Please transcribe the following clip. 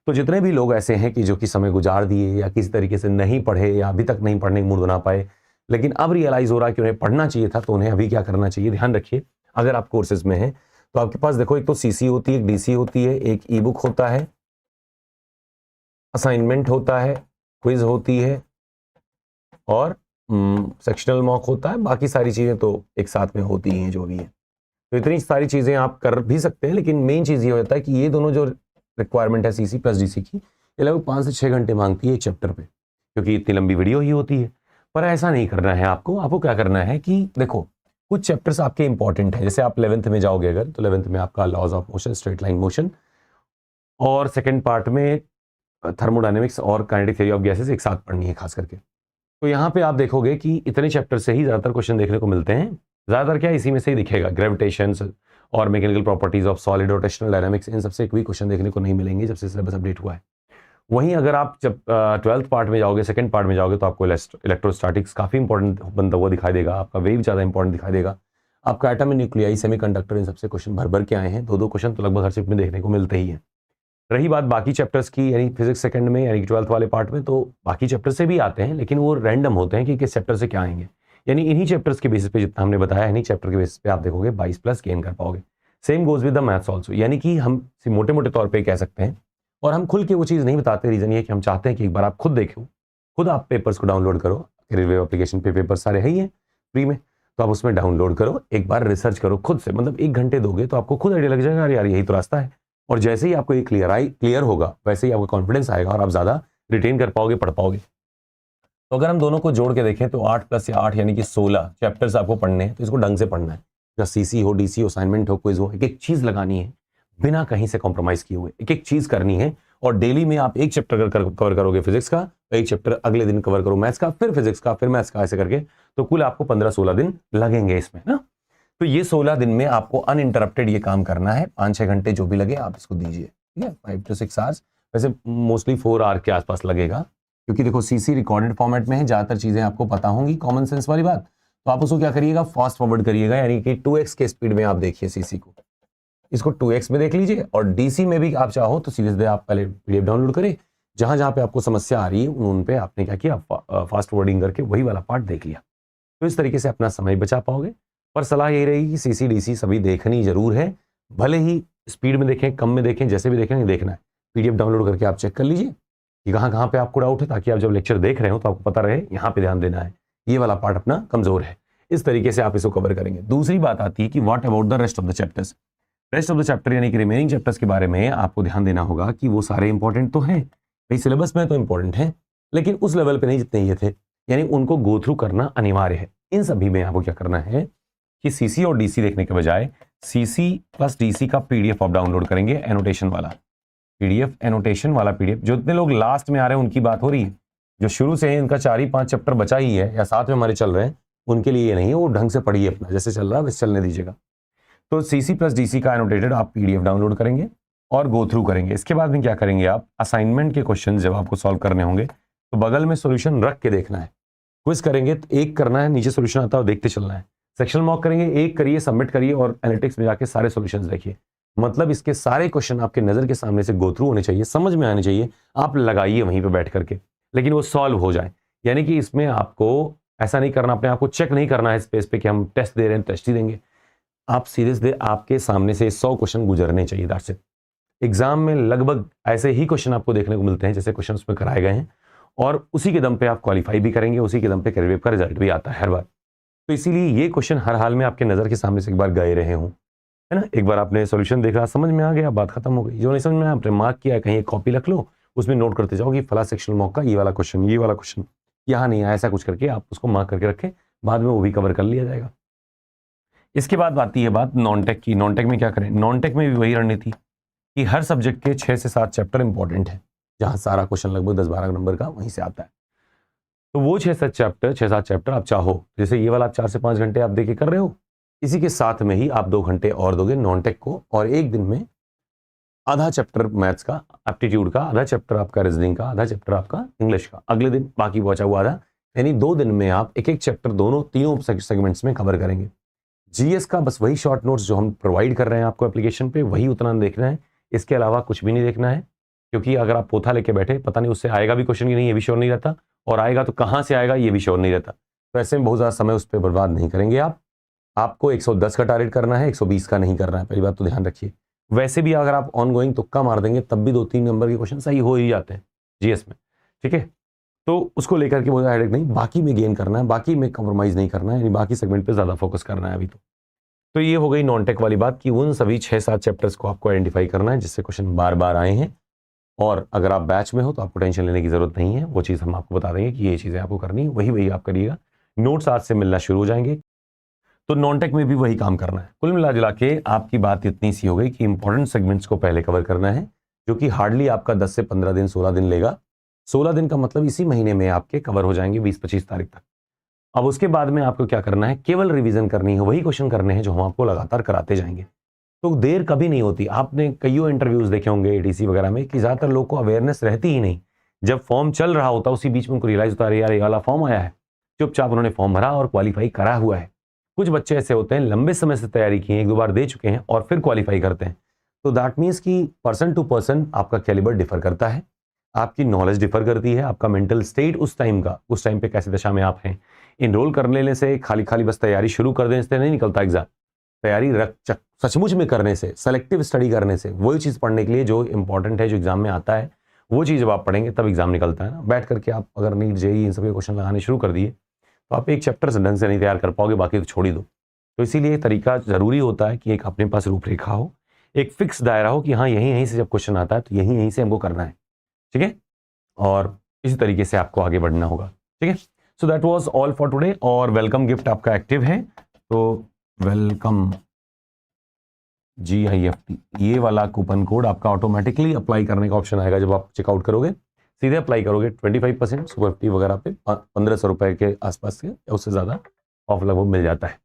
तो जितने भी लोग ऐसे हैं कि जो कि समय गुजार दिए या किसी तरीके से नहीं पढ़े या अभी तक नहीं पढ़ने का मूड बना पाए, लेकिन अब रियलाइज हो रहा है कि उन्हें पढ़ना चाहिए था, तो उन्हें अभी क्या करना चाहिए, ध्यान रखिए। अगर आप कोर्सेज में हैं तो आपके पास देखो, एक तो सीसी होती है, एक डीसी होती है, एक ई बुक होता है, असाइनमेंट होता है, क्विज होती है और सेक्शनल मॉक होता है। बाकी सारी चीजें तो एक साथ में होती हैं जो भी है। तो इतनी सारी चीजें आप कर भी सकते हैं, लेकिन मेन चीज ये होता है कि ये दोनों जो रिक्वायरमेंट है सीसी प्लस डीसी की, ये लगभग 5 से 6 घंटे मांगती है एक चैप्टर पे, क्योंकि इतनी लंबी वीडियो ही होती है। पर ऐसा नहीं करना है आपको क्या करना है कि देखो, कुछ चैप्टर्स आपके इंपॉर्टेंट है। जैसे आप 11th में जाओगे अगर, तो 11th में आपका laws of motion, straight line motion, और सेकेंड पार्ट में थर्मोडायनेमिक्स और काइनेटिक थ्योरी ऑफ गैसेस एक साथ पढ़नी है खास करके। तो यहाँ पे आप देखोगे कि इतने चैप्टर से ही ज़्यादातर क्वेश्चन देखने को मिलते हैं। ज़्यादातर क्या, इसी में से ही दिखेगा। ग्रेविटेशन और mechanical properties of solid, rotational dynamics, इन सबसे कोई क्वेश्चन देखने को नहीं मिलेंगे जब से सिलेबस अपडेट हुआ है। वहीं अगर आप जब 12th पार्ट में जाओगे, सेकंड पार्ट में जाओगे, तो आपको इलेक्ट्रोस्टैटिक्स काफ़ी इंपॉर्टेंट बनता हुआ दिखाई देगा, आपका वेव ज़्यादा इंपॉर्टेंट दिखाई देगा, आपका एटम एंड न्यूक्लियाई, सेमीकंडक्टर, इन सबसे क्वेश्चन भर भर के आए हैं। 2-2 क्वेश्चन तो लगभग हर शिफ्ट में देखने को मिलते ही हैं। रही बात बाकी चैप्टर्स की, यानी फिजिक्स सेकंड में, यानी 12th वाले पार्ट में, तो बाकी चैप्टर से भी आते हैं, लेकिन वो रैंडम होते हैं कि किस चैप्टर से क्या आएंगे। यानी इन्हीं चैप्टर्स के बेसिस पे, जितना हमने बताया, इन्हीं चैप्टर के बेसिस पे आप देखोगे 22+ गेन कर पाओगे। Same goes with the maths also. यानी कि हम मोटे मोटे तौर पर कह सकते हैं, और हम खुल के वो चीज़ नहीं बताते, रीज़न ये कि हम चाहते हैं कि एक बार आप खुद देखो, खुद आप पेपर्स को डाउनलोड करो। रेलवे एप्लीकेशन पे पेपर सारे है ही हैं फ्री में, तो आप उसमें डाउनलोड करो, एक बार रिसर्च करो खुद से। मतलब 1 घंटे दोगे तो आपको खुद आइडिया लग जाएगा, अरे यार यही तो रास्ता है। और जैसे ही आपको ये क्लियर होगा, वैसे ही आपको कॉन्फिडेंस आएगा और आप ज़्यादा रिटेन कर पाओगे, पढ़ पाओगे। तो अगर हम दोनों को जोड़ के देखें तो 8+8 यानी कि 16 चैप्टर्स आपको पढ़ने हैं। तो इसको ढंग से पढ़ना है, या सीसी हो, डीसी हो, असाइनमेंट हो, क्विज हो, एक एक चीज़ लगानी है बिना कहीं से कॉम्प्रोमाइज़ किए हुए, एक एक चीज़ करनी है। और डेली में आप एक चैप्टर कवर करोगे फिजिक्स का, तो एक चैप्टर अगले दिन कवर करो मैथ्स का, फिर फिजिक्स का, फिर मैथ्स का, ऐसे करके। तो कुल आपको 15-16 दिन लगेंगे इसमें ना। तो ये 16 दिन में आपको अनइंटरप्टेड ये काम करना है। 5-6 घंटे जो भी लगे आप इसको दीजिए, ठीक है। 5 to 6 आवर्स, वैसे मोस्टली 4 आवर के आसपास लगेगा, क्योंकि देखो सीसी रिकॉर्डेड फॉर्मेट में है, ज़्यादातर चीज़ें आपको पता होंगी, कॉमन सेंस वाली बात। तो आप उसको क्या करिएगा, फास्ट फॉरवर्ड करिएगा, यानी कि 2x के स्पीड में आप देखिए सीसी को, इसको 2x में देख लीजिए। और डीसी में भी आप चाहो तो सीधे आप पहले पीडीएफ डाउनलोड करें, जहां जहां पे आपको समस्या आ रही है उन पे आपने क्या किया, फास्ट फॉरवर्डिंग करके वही वाला पार्ट देख लिया। तो इस तरीके से अपना समय बचा पाओगे। पर सलाह यही रहेगी कि सीसी डीसी सभी देखनी जरूर है, भले ही स्पीड में देखें, कम में देखें, जैसे भी देखें, नहीं देखना है। पीडीएफ डाउनलोड करके आप चेक कर लीजिए कि कहाँ कहाँ पे आपको डाउट है, ताकि आप जब लेक्चर देख रहे हो तो आपको पता रहे यहाँ पे ध्यान देना है, ये वाला पार्ट अपना कमजोर है। इस तरीके से आप इसको कवर करेंगे। दूसरी बात आती है कि what about the rest of the chapters. Rest of the chapter यानी कि रिमेनिंग चैप्टर्स के बारे में आपको ध्यान देना होगा कि वो सारे इंपॉर्टेंट तो हैं, भाई सिलेबस में तो इंपॉर्टेंट है, लेकिन उस लेवल पे नहीं जितने ये थे, यानी उनको गो थ्रू करना अनिवार्य है। इन सभी में आपको क्या करना है कि सीसी और डीसी देखने के बजाय सीसी प्लस डीसी का पीडीएफ आप डाउनलोड करेंगे, एनोटेशन वाला पीडीएफ, एनोटेशन वाला पीडीएफ। जो इतने लोग लास्ट में आ रहे हैं उनकी बात हो रही है, जो शुरू से इनका 4 ही 5 चैप्टर बचा ही है या साथ में हमारे चल रहे हैं, उनके लिए ये नहीं है। वो ढंग से पढ़िए, अपना जैसे चल रहा है वैसे चलने दीजिएगा। तो सीसी प्लस डीसी का एनोटेटेड आप पीडीएफ डाउनलोड करेंगे और गो थ्रू करेंगे। इसके बाद में क्या करेंगे, आप असाइनमेंट के क्वेश्चन जब आपको सॉल्व करने होंगे तो बगल में सॉल्यूशन रख के देखना है। क्विज करेंगे तो एक करना है, नीचे सॉल्यूशन आता है और देखते चलना है। सेक्शनल मॉक करेंगे, एक करिए, सबमिट करिए और एनालिटिक्स में जाके सारे सॉल्यूशंस देखिए। मतलब इसके सारे क्वेश्चन आपके नजर के सामने से गो थ्रू होने चाहिए, समझ में आने चाहिए, आप लगाइए वहीं पे बैठ करके, लेकिन वो सॉल्व हो जाए। यानी कि इसमें आपको ऐसा नहीं करना, अपने आप को चेक नहीं करना है स्पेस पे कि हम टेस्ट दे रहे हैं, टेस्ट ही देंगे। आप सीधे आपके सामने से 100 क्वेश्चन गुजरने चाहिए। That's it. एग्जाम में लगभग ऐसे ही क्वेश्चन आपको देखने को मिलते हैं जैसे क्वेश्चन उसमें कराए गए हैं, और उसी के दम पे आप क्वालिफाई भी करेंगे, उसी के दम पे कैरियर का रिजल्ट भी आता है हर बार। तो इसीलिए ये क्वेश्चन हर हाल में आपके नजर के सामने से एक बार गए रहे हों, है ना। एक बार आपने सॉल्यूशन देखा, समझ में आ गया, बात खत्म हो गई। जो नहीं समझ में आपने मार्क किया, कहीं एक कॉपी रख लो, उसमें नोट करते जाओ कि फला सेक्शनल मॉक का ये वाला क्वेश्चन यहाँ नहीं आया, ऐसा कुछ करके आप उसको मार्क करके रखें, बाद में वो भी कवर कर लिया जाएगा। इसके बाद आती है बात नॉन टेक की। नॉन टेक में क्या करें, नॉन टेक में भी वही रणनीति कि हर सब्जेक्ट के 6 से 7 चैप्टर इंपॉर्टेंट है, जहां सारा क्वेश्चन लगभग 10-12 नंबर का वहीं से आता है। तो वो 6-7 चैप्टर आप चाहो, जैसे ये वाला आप 4 से 5 घंटे आप देके कर रहे हो, इसी के साथ में ही आप 2 घंटे और दोगे नॉन टेक को, और एक दिन में आधा चैप्टर मैथ्स का, एप्टीट्यूड का, आधा चैप्टर आपका रीजनिंग का, आधा चैप्टर आपका इंग्लिश का, अगले दिन बाकी बचा हुआ आधा। यानी 2 दिन में आप एक एक चैप्टर तीनों सेगमेंट्स में कवर करेंगे। जीएस का बस वही शॉर्ट नोट्स जो हम प्रोवाइड कर रहे हैं आपको एप्लीकेशन पे, वही उतना देखना है, इसके अलावा कुछ भी नहीं देखना है। क्योंकि अगर आप पोथा लेके बैठे, पता नहीं उससे आएगा भी क्वेश्चन कि नहीं, ये भी श्योर नहीं रहता, और आएगा तो कहाँ से आएगा ये भी श्योर नहीं रहता। तो ऐसे में बहुत ज़्यादा समय उस पर बर्बाद नहीं करेंगे आप। आपको 110 का टारगेट करना है, 120 का नहीं करना है, पहली बात तो ध्यान रखिए। वैसे भी अगर आप ऑन गोइंग तुक्का मार देंगे तब भी 2-3 नंबर के क्वेश्चन सही हो ही जाते हैं जीएस में, ठीक है। तो उसको लेकर के बहुत हेडेक नहीं, बाकी में गेन करना है, बाकी में कॉम्प्रोमाइज़ नहीं करना है, यानी बाकी सेगमेंट पे ज़्यादा फोकस करना है अभी तो ये हो गई नॉन टेक वाली बात कि उन सभी 6-7 चैप्टर्स को आपको आइडेंटिफाई करना है जिससे क्वेश्चन बार बार आए हैं। और अगर आप बैच में हो तो आपको टेंशन लेने की ज़रूरत नहीं है, वो चीज़ हम आपको बता देंगे कि ये चीज़ें आपको करनी है, वही आप करिएगा। नोट्स आज से मिलना शुरू हो जाएंगे, तो नॉन टेक में भी वही काम करना है। कुल मिला जुला के आपकी बात इतनी सी हो गई कि इंपॉर्टेंट सेगमेंट्स को पहले कवर करना है, जो कि हार्डली आपका 10 से 15 दिन 16 दिन लेगा। 16 दिन का मतलब इसी महीने में आपके कवर हो जाएंगे 20-25 तारीख तक। अब उसके बाद में आपको क्या करना है, केवल रिवीजन करनी है, वही क्वेश्चन करने हैं जो हम आपको लगातार कराते जाएंगे। तो देर कभी नहीं होती। आपने कईयों इंटरव्यूज देखे होंगे एटीसी वगैरह में कि ज़्यादातर लोग को अवेयरनेस रहती ही नहीं। जब फॉर्म चल रहा होता उसी बीच में उनको रियलाइज होता है यार ये वाला फॉर्म आया है, चुपचाप उन्होंने फॉर्म भरा और क्वालिफाई करा हुआ है। कुछ बच्चे ऐसे होते हैं लंबे समय से तैयारी की है, 1-2 बार दे चुके हैं और फिर क्वालिफाई करते हैं। तो दैट मीन्स कि पर्सन टू पर्सन आपका कैलिबर डिफर करता है, आपकी नॉलेज डिफर करती है, आपका मेंटल स्टेट उस टाइम पे कैसे दशा में आप हैं। इनरोल कर लेने से, खाली बस तैयारी शुरू कर देने से नहीं निकलता एग्जाम। तैयारी सचमुच में करने से, सेलेक्टिव स्टडी करने से, वही चीज़ पढ़ने के लिए जो इंपॉर्टेंट है, जो एग्जाम में आता है, वो चीज़ जब आप पढ़ेंगे तब एग्जाम निकलता है ना। बैठ करके आप अगर नीट जेईई इन सब के क्वेश्चन लगाने शुरू कर दिए तो आप एक चैप्टर से ढंग से नहीं तैयार कर पाओगे, बाकी तो छोड़ ही दो। तो इसीलिए तरीका ज़रूरी होता है कि एक अपने पास रूपरेखा हो, एक फिक्स दायरा हो कि हाँ यहीं से जब क्वेश्चन आता है तो यहीं से हमको करना है, ठीक है। और इसी तरीके से आपको आगे बढ़ना होगा, ठीक है। So that was all for today. और वेलकम गिफ्ट आपका एक्टिव है, तो वेलकम GIFT ये वाला कूपन कोड आपका ऑटोमेटिकली अप्लाई करने का ऑप्शन आएगा। जब आप चेकआउट करोगे सीधे अप्लाई करोगे 25% सुपर 50 वगैरह पे 1500 रुपए के आसपास के, उससे ज़्यादा ऑफ लगभग मिल जाता है।